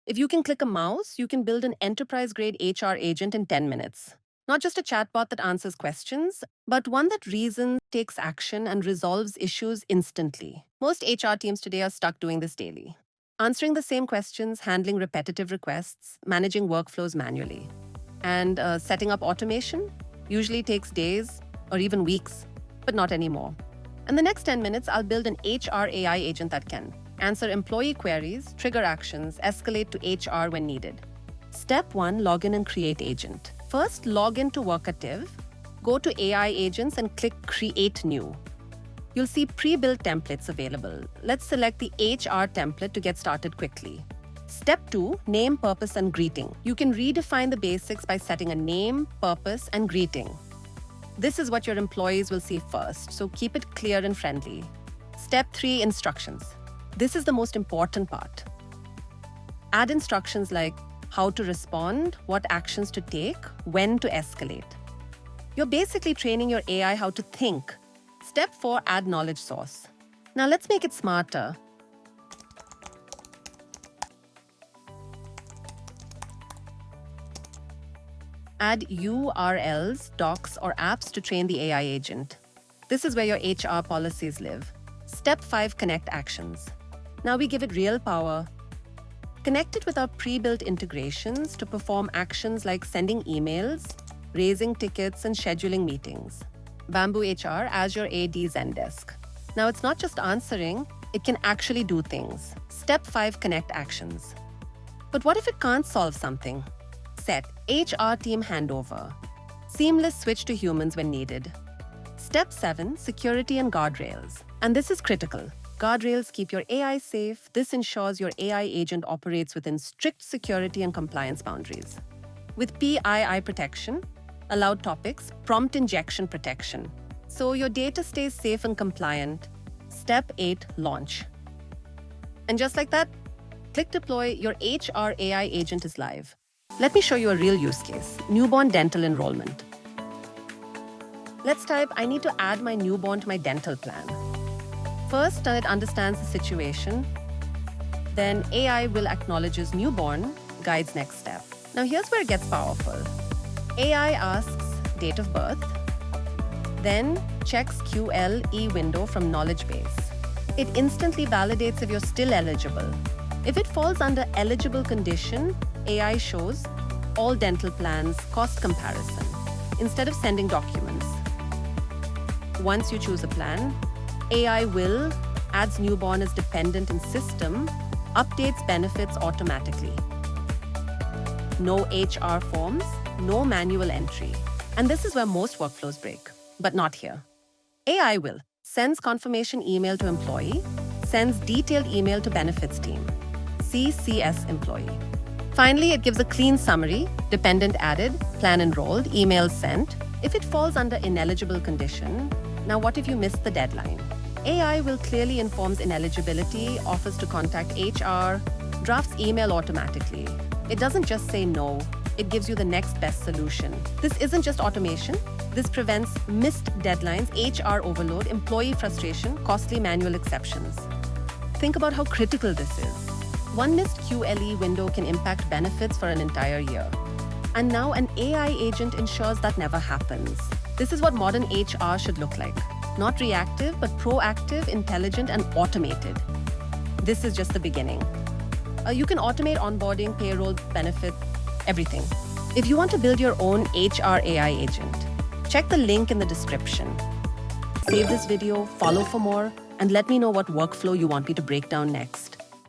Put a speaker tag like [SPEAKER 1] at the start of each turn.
[SPEAKER 1] If you can click a mouse, you can build an enterprise-grade HR agent in 10 minutes. Not just a chatbot that answers questions, but one that reasons, takes action, and resolves issues instantly. Most HR teams today are stuck doing this daily. Answering the same questions, handling repetitive requests, managing workflows manually. And setting up automation usually takes days or even weeks, but not anymore. In the next 10 minutes, I'll build an HR AI agent that can answer employee queries, trigger actions, escalate to HR when needed. Step 1, log in and create agent. First, log in to Workativ, go to AI agents and click Create New. You'll see pre-built templates available. Let's select the HR template to get started quickly. Step 2, name, purpose, and greeting. You can redefine the basics by setting a name, purpose, and greeting. This is what your employees will see first, so keep it clear and friendly. Step 3, instructions. This is the most important part. Add instructions like how to respond, what actions to take, when to escalate. You're basically training your AI how to think. Step 4, add knowledge source. Now let's make it smarter. Add URLs, docs, or apps to train the AI agent. This is where your HR policies live. Step 5, connect actions. Now we give it real power. Connect it with our pre-built integrations to perform actions like sending emails, raising tickets, and scheduling meetings. Bamboo HR as your AD Zendesk. Now it's not just answering, it can actually do things. Step 5, connect actions. But what if it can't solve something? Set HR team handover. Seamless switch to humans when needed. Step 7, security and guardrails. And this is critical. Guardrails keep your AI safe. This ensures your AI agent operates within strict security and compliance boundaries. With PII protection, allowed topics, prompt injection protection. So your data stays safe and compliant. Step 8, launch. And just like that, click deploy, your HR AI agent is live. Let me show you a real use case, newborn dental enrollment. Let's type, I need to add my newborn to my dental plan. First, it understands the situation. Then AI will acknowledge his newborn, guides next step. Now here's where it gets powerful. AI asks date of birth, then checks QLE window from knowledge base. It instantly validates if you're still eligible. If it falls under eligible condition, AI shows all dental plans, cost comparison, instead of sending documents. Once you choose a plan, AI will adds newborn as dependent in system, updates benefits automatically. No HR forms, no manual entry. And this is where most workflows break, but not here. AI will sends confirmation email to employee, sends detailed email to benefits team, CCS employee. Finally, it gives a clean summary, dependent added, plan enrolled, email sent. If it falls under ineligible condition, now what if you missed the deadline? AI will clearly informs ineligibility, offers to contact HR, drafts email automatically. It doesn't just say no, it gives you the next best solution. This isn't just automation. This prevents missed deadlines, HR overload, employee frustration, costly manual exceptions. Think about how critical this is. One missed QLE window can impact benefits for an entire year. And now an AI agent ensures that never happens. This is what modern HR should look like. Not reactive, but proactive, intelligent, and automated. This is just the beginning. You can automate onboarding, payroll, benefit, everything. If you want to build your own HR AI agent, check the link in the description. Save this video, follow for more, and let me know what workflow you want me to break down next.